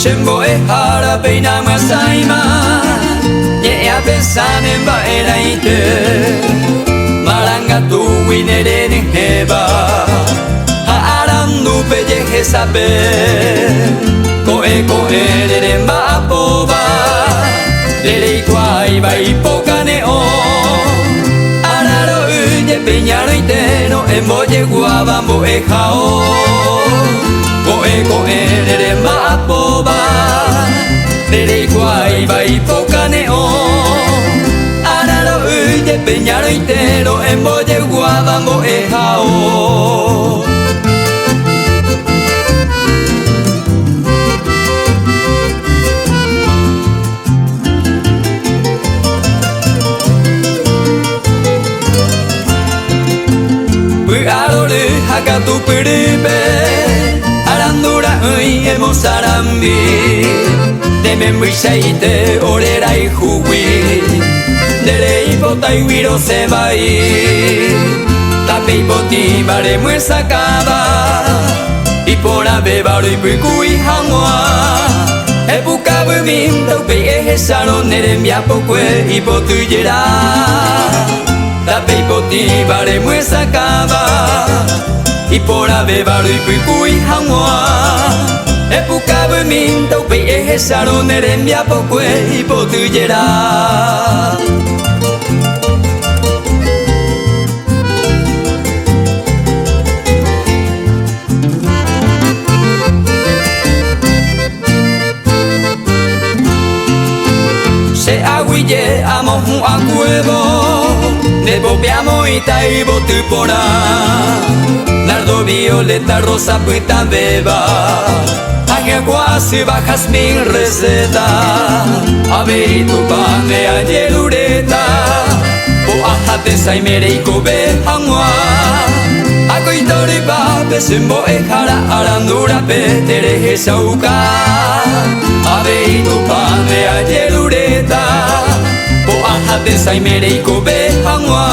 sembo e harapei na masaima Nye apesan en ba eraite Maranga tu winere ni heba Haarandu peye hesape Koe koe rere mba apoba Rere ikuai ba ipokane o Araro uye peñaro iteno Emboye guabambo e jao Koe koe rere mba apoba Rere ikuai ba ipokane o Araro uye peñaro iteno Emboye guabambo e jao Hakatu piripe Arandura ui emosarambi Demen bishaite orera ijuwi Dere ipota iwiro sebai Tape ipoti bare muesakaba Ipora bebaro ipikui hamwa Epuka bumim taupe ehesaro Nerembia pokwe ipotu yera Tape ipoti bare muesakaba Ipora bebaro ipikui hamwa Epuka bumin taupe ehesaro Nerembia pokwe ipotu yera Se aguille amo un acuevo Nebo piamo itaibo tupora Nardo, violeta, rosa, puita, beba Agua, si bajas mi receta Averito, pan de ayerureta O ajate, saimere, y kobe, hangua Akoitori, pape, sembo, ejara, arandura, petere, jesauka Averito, pan de ayerureta O ajate, saimere, y kobe, hangua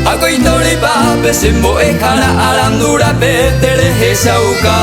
Akoitori pape sembo ejara arandura petere jesauka